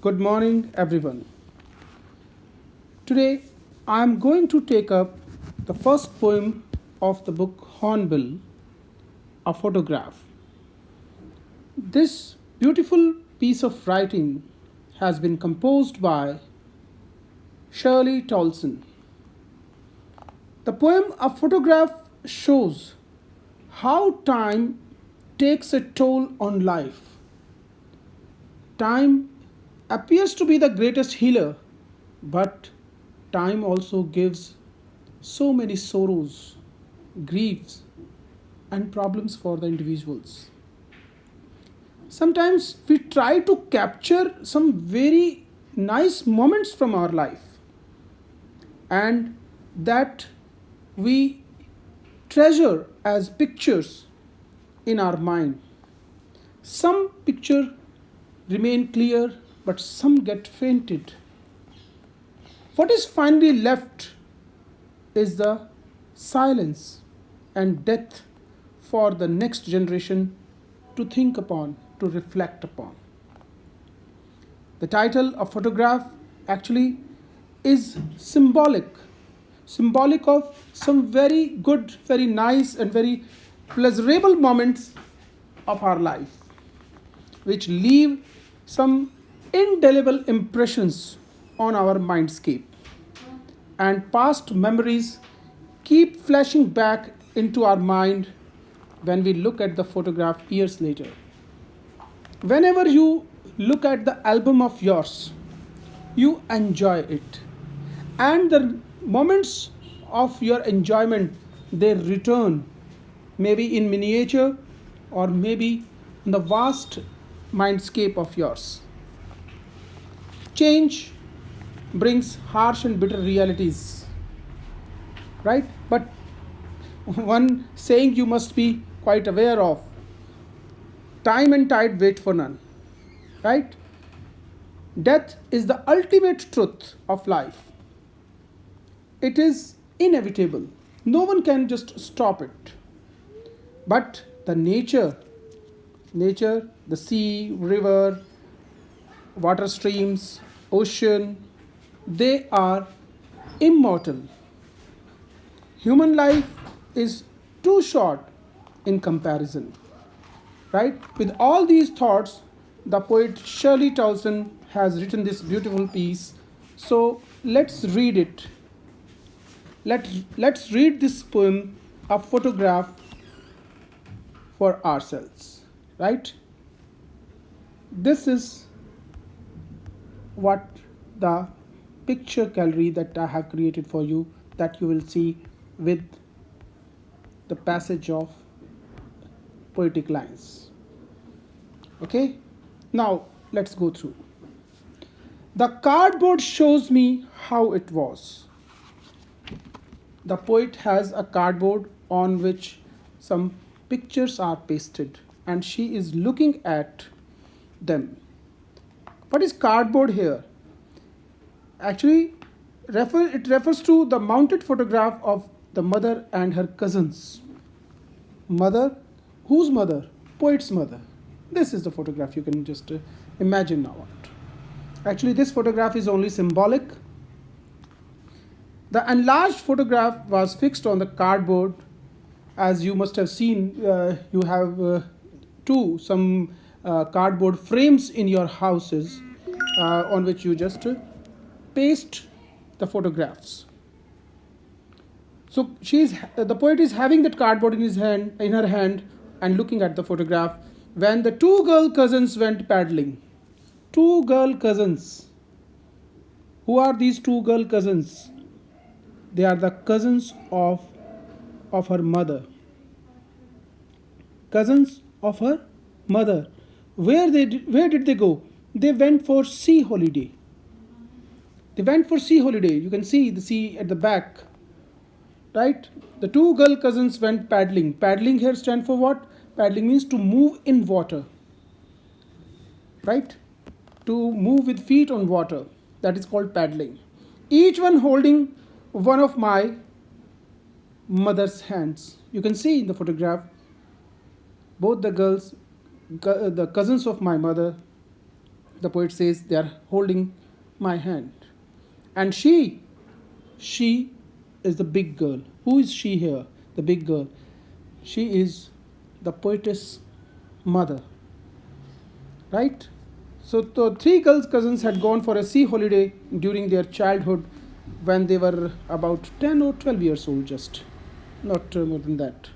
Good morning, everyone. Today, I am going to take up the first poem of the book Hornbill, a photograph. This beautiful piece of writing has been composed by Shirley Tolson. The poem A Photograph shows how time takes a toll on life. Time appears to be the greatest healer, but time also gives so many sorrows, griefs, and problems for the individuals. Sometimes we try to capture some very nice moments from our life and that we treasure as pictures in our mind. Some picture remain clear, but some get fainted. What is finally left is the silence and death for the next generation to think upon, to reflect upon. The title of photograph actually is symbolic of some very good, very nice, and very pleasurable moments of our life, which leave some indelible impressions on our mindscape. And past memories keep flashing back into our mind when we look at the photograph years later. Whenever you look at the album of yours, you enjoy it. And the moments of your enjoyment, they return, maybe in miniature or maybe in the vast mindscape of yours. Change brings harsh and bitter realities, right? But one saying you must be quite aware of: time and tide wait for none, right? Death is the ultimate truth of life. It is inevitable. No one can just stop it. But the nature, the sea, river, water streams, ocean, they are immortal. Human life is too short in comparison. Right? With all these thoughts, the poet Shirley Towson has written this beautiful piece. So let's read it. Let's read this poem, A Photograph, for ourselves. Right? This is what the picture gallery that I have created for you, that you will see with the passage of poetic lines. Okay, now let's go through. The cardboard shows me how it was. The poet has a cardboard on which some pictures are pasted and she is looking at them. What is cardboard here? Actually, it refers to the mounted photograph of the mother and her cousins. Mother, whose mother? Poet's mother. This is the photograph, you can just imagine now. Actually, this photograph is only symbolic. The enlarged photograph was fixed on the cardboard. As you must have seen, you have some cardboard frames in your houses on which you just paste the photographs. So the poet is having that cardboard in her hand, and looking at the photograph when the two girl cousins went paddling. Two girl cousins. Who are these two girl cousins? They are the cousins of her mother. Cousins of her mother. Where did they go? They went for sea holiday. They went for sea holiday. You can see the sea at the back. Right? The two girl cousins went paddling. Paddling here stands for what? Paddling means to move in water. Right? To move with feet on water. That is called paddling. Each one holding one of my mother's hands. You can see in the photograph both the girls, the cousins of my mother, The poet says they are holding my hand. And she is the big girl. Who is she here? The big girl. She is the poetess mother. Right? So the three girls cousins had gone for a sea holiday during their childhood when they were about 10 or 12 years old, just not more than that.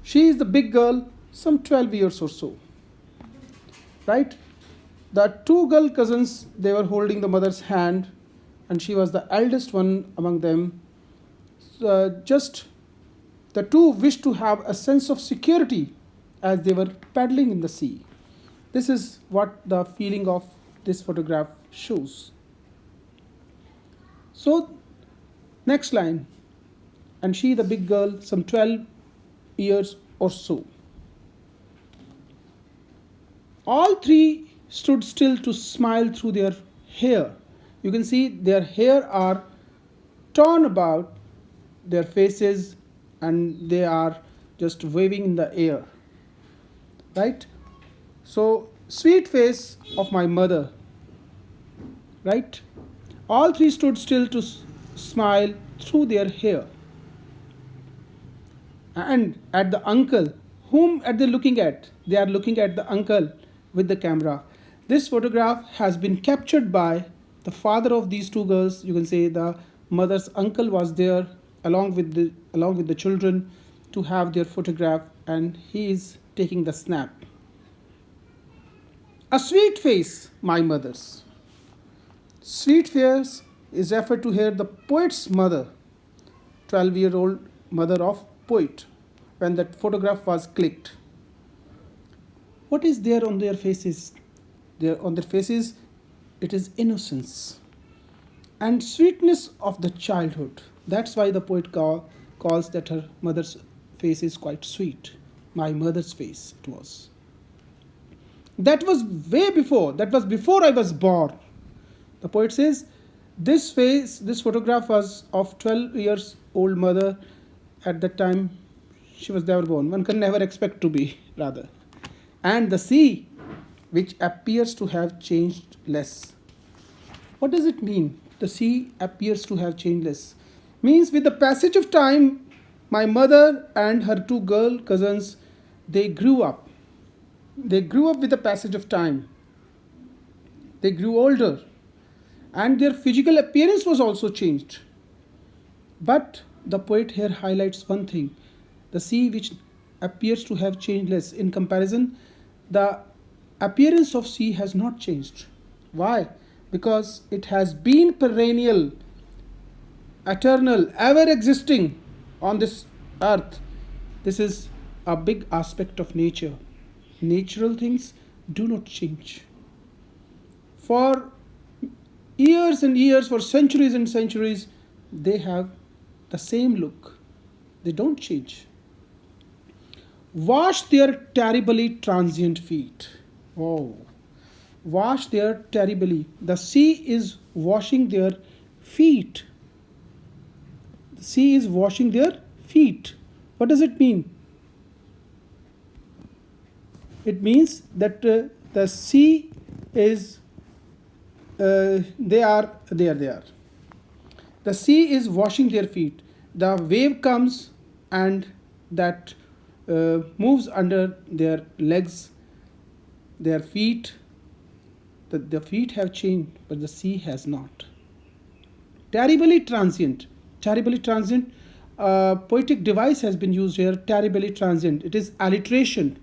She is the big girl, some 12 years or so. Right? The two girl cousins, they were holding the mother's hand, and she was the eldest one among them. Just the two wished to have a sense of security as they were paddling in the sea. This is what the feeling of this photograph shows. So, next line. And she, the big girl, some 12 years or so. All three stood still to smile through their hair. You can see their hair are torn about their faces and they are just waving in the air. Right? So, sweet face of my mother. Right? All three stood still to smile through their hair. And at the uncle, whom are they looking at? They are looking at the uncle with the camera. This photograph has been captured by the father of these two girls. You can say the mother's uncle was there along with the children to have their photograph, and he is taking the snap. A sweet face, my mother's. Sweet face is referred to here the poet's mother, 12-year-old mother of poet, when that photograph was clicked. What is there on their faces? There on their faces, it is innocence and sweetness of the childhood. That's why the poet calls that her mother's face is quite sweet. My mother's face it was. That was way before. That was before I was born. The poet says this photograph was of 12 years old mother at that time she was never born. One can never expect to be, rather. And the sea, which appears to have changed less. What does it mean? The sea appears to have changed less. Means with the passage of time, my mother and her two girl cousins, they grew up. They grew up with the passage of time. They grew older. And their physical appearance was also changed. But the poet here highlights one thing. The sea which appears to have changed less. In comparison, the appearance of sea has not changed. Why? Because it has been perennial, eternal, ever existing on this earth. This is a big aspect of nature. Natural things do not change. For years and years, for centuries and centuries, they have the same look. They don't change. Wash their terribly transient feet. Oh, wash their terribly. The sea is washing their feet. The sea is washing their feet. What does it mean? It means that the sea is they are. The sea is washing their feet. The wave comes and that moves under their legs, their feet. The feet have changed, but the sea has not. Terribly transient. Terribly transient. Poetic device has been used here. Terribly transient. It is alliteration.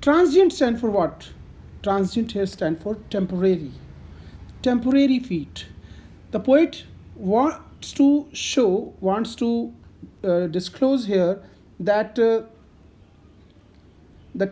Transient stand for what? Transient here stand for temporary. Temporary feet. The poet wants to disclose here that the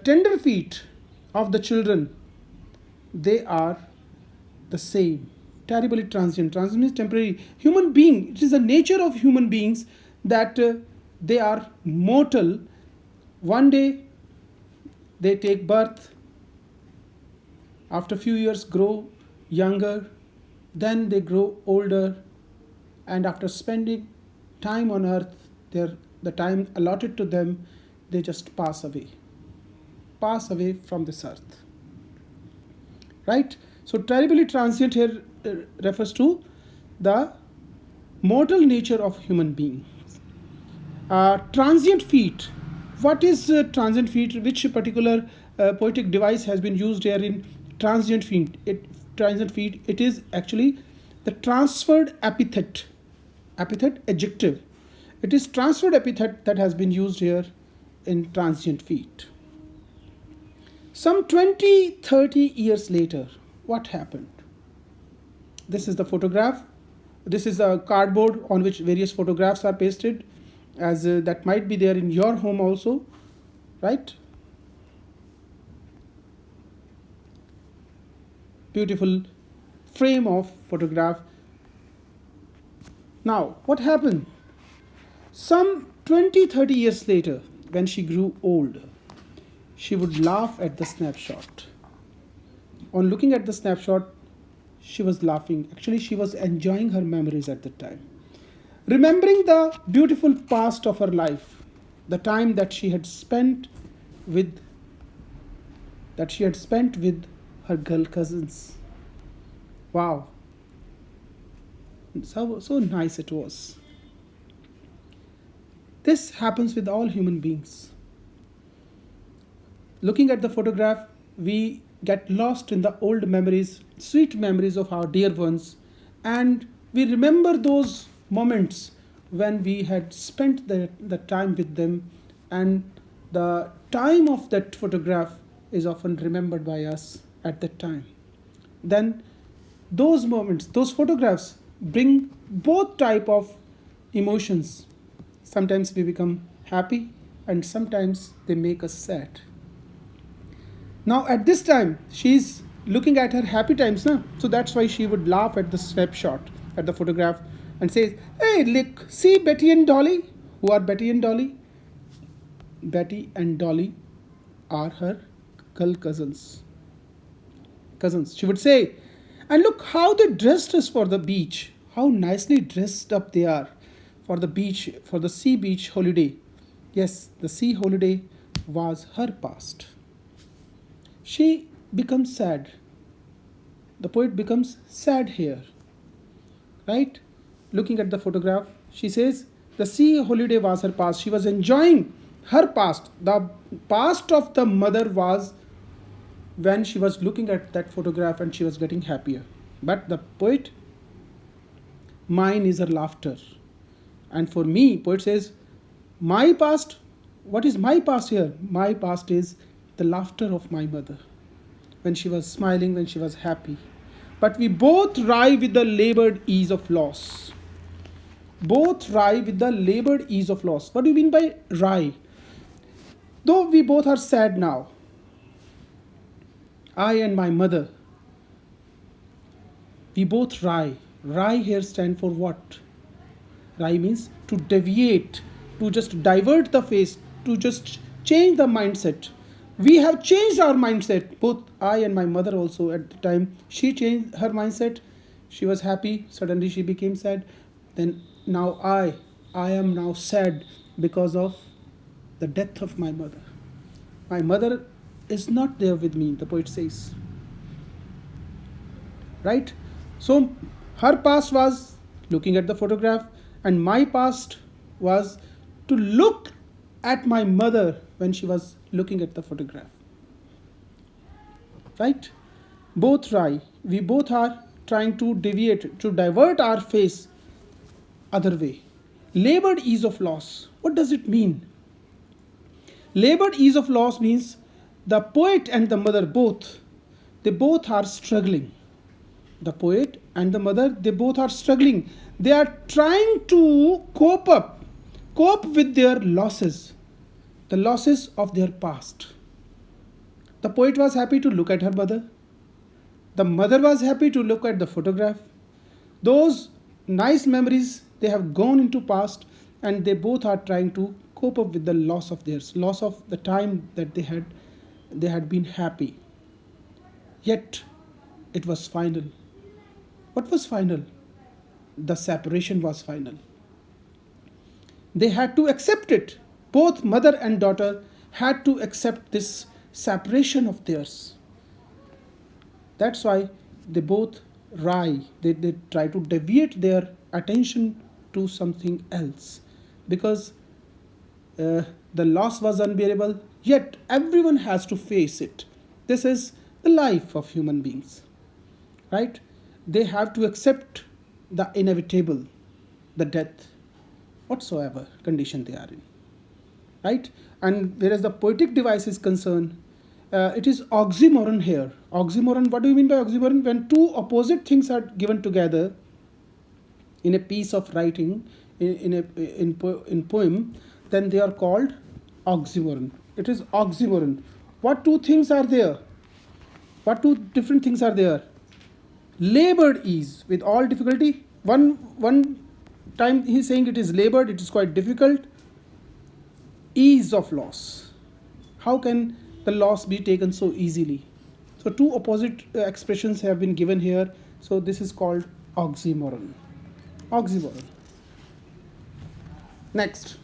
tender feet of the children, they are the same. Terribly transient. Transient is temporary. Human being, it is the nature of human beings that they are mortal. One day they take birth, after a few years grow younger, then they grow older, and after spending time on earth, the time allotted to them, they just pass away. pass away from this earth. Right? So terribly transient here refers to the mortal nature of human being. Transient feat. What is transient feat? Which particular poetic device has been used here in transient feat? Transient feat. It is actually the transferred epithet. Epithet, adjective. It is transferred epithet that has been used here in transient feat. Some 20-30 years later, what happened? This is the photograph. This is the cardboard on which various photographs are pasted, as that might be there in your home also, right? Beautiful frame of photograph. Now, what happened? Some 20-30 years later, when she grew old, she would laugh at the snapshot. On looking at the snapshot, she was laughing. Actually, she was enjoying her memories at the time. Remembering the beautiful past of her life, the time that she had spent with her girl cousins. Wow. So nice it was. This happens with all human beings. Looking at the photograph, we get lost in the old memories, sweet memories of our dear ones, and we remember those moments when we had spent the time with them, and the time of that photograph is often remembered by us at that time. Then those moments, those photographs bring both type of emotions. Sometimes we become happy and sometimes they make us sad. Now at this time, she's looking at her happy times, na? So that's why she would laugh at the snapshot, at the photograph, and says, "Hey, look, see Betty and Dolly." Who are Betty and Dolly? Betty and Dolly are her girl cousins. She would say, "And look how they dressed us for the beach. How nicely dressed up they are for the beach, for the sea beach holiday." Yes, the sea holiday was her past. She becomes sad. The poet becomes sad here, right? Looking at the photograph, she says the sea holiday was her past. She was enjoying her past. The past of the mother was when she was looking at that photograph and she was getting happier. But the poet, mine is her laughter. And for me, poet says, my past, what is my past here? My past is the laughter of my mother, when she was smiling, when she was happy. But we both ride with the labored ease of loss. Both ride with the labored ease of loss. What do you mean by ride? Though we both are sad now, I and my mother, we both ride. Ride here stand for what? Ride means to deviate, to just divert the face, to just change the mindset. We have changed our mindset, both I and my mother also at the time. She changed her mindset. She was happy. Suddenly she became sad. Then now I am now sad because of the death of my mother. My mother is not there with me, the poet says. Right? So her past was looking at the photograph, and my past was to look at my mother when she was looking at the photograph. Right? Both try. We both are trying to deviate, to divert our face other way. Labored ease of loss. What does it mean? Labored ease of loss means the poet and the mother both, they both are struggling. The poet and the mother, they both are struggling. They are trying to cope with their losses, the losses of their past. The poet was happy to look at her mother. The mother was happy to look at the photograph. Those nice memories, they have gone into past, and they both are trying to cope up with the loss of theirs, loss of the time that they had been happy. Yet it was final. What was final? The separation was final. They had to accept it. Both mother and daughter had to accept this separation of theirs. That's why they both they try to deviate their attention to something else, because the loss was unbearable, yet everyone has to face it. This is the life of human beings, right? They have to accept the inevitable, the death, whatsoever condition they are in, right? And whereas the poetic device is concerned, it is oxymoron here. Oxymoron, what do you mean by oxymoron? When two opposite things are given together in a piece of writing, in poem, then they are called oxymoron. It is oxymoron. What two things are there? What two different things are there? Labored ease with all difficulty. One time he's saying it is labored, it is quite difficult. Ease of loss. How can the loss be taken so easily? So two opposite expressions have been given here. So this is called oxymoron. Oxymoron. Next.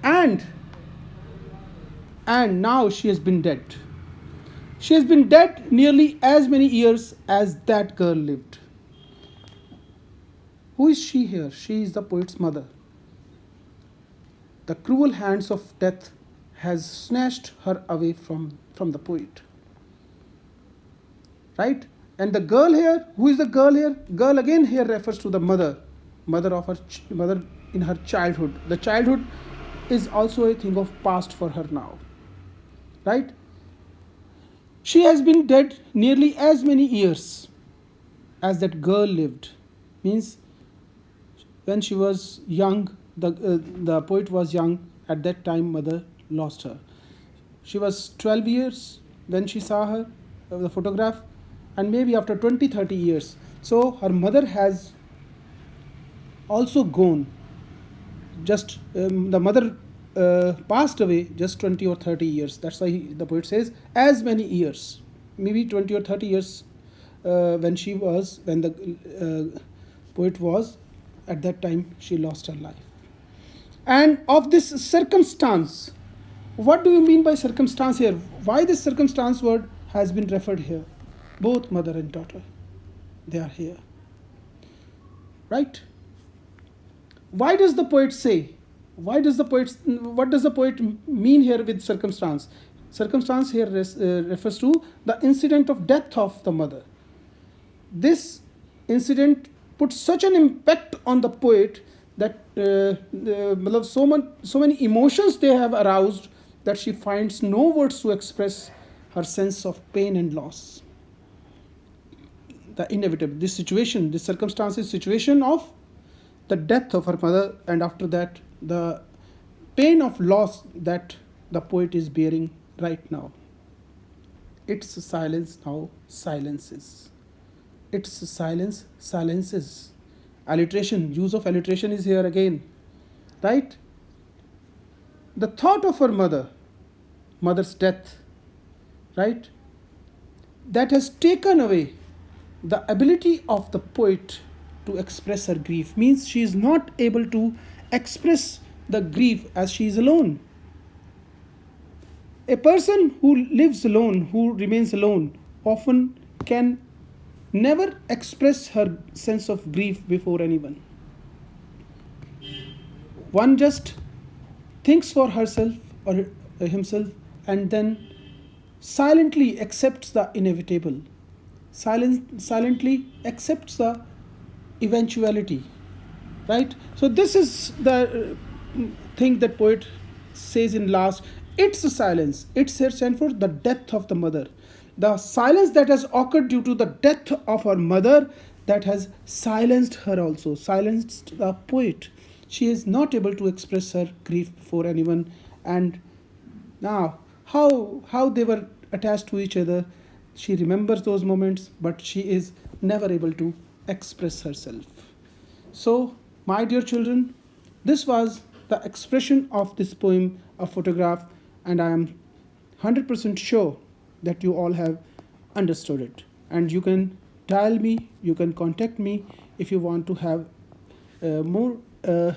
And now she has been dead. She has been dead nearly as many years as that girl lived. Who is she here? She is the poet's mother. The cruel hands of death has snatched her away from the poet. Right? And the girl here, who is the girl here? Girl again here refers to the mother in her childhood. The childhood is also a thing of past for her now. Right? She has been dead nearly as many years as that girl lived. Means when she was young, the poet was young, at that time mother lost her. She was 12 years when she saw her, the photograph, and maybe after 20-30 years. So her mother has also gone. Just the mother passed away just 20 or 30 years. That's why the poet says as many years, maybe 20 or 30 years when the poet was, at that time she lost her life. And of this circumstance, what do you mean by circumstance here? Why this circumstance word has been referred here? Both mother and daughter, they are here. Right? Why does the poet say? What does the poet mean here with circumstance? Circumstance here refers to the incident of death of the mother. This incident puts such an impact on the poet that so many emotions they have aroused that she finds no words to express her sense of pain and loss. The inevitable, this circumstance is situation of the death of her mother, and after that the pain of loss that the poet is bearing right now. Its silence now silences. Its silence silences. Alliteration, use of alliteration is here again. Right? The thought of her mother's death, right? That has taken away the ability of the poet to express her grief. Means she is not able to express the grief as she is alone. A person who lives alone, who remains alone, often can never express her sense of grief before anyone. One just thinks for herself or himself and then silently accepts the inevitable, silently accepts the eventuality. Right? So this is the thing that poet says in last. It's a silence. It's here stand for the death of the mother. The silence that has occurred due to the death of her mother, that has silenced her also, silenced the poet. She is not able to express her grief before anyone. And now, how they were attached to each other, she remembers those moments, but she is never able to express herself. So, my dear children, this was the expression of this poem, A Photograph, and I am 100% sure that you all have understood it. And you can dial me, you can contact me if you want to have a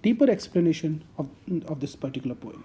deeper explanation of this particular poem.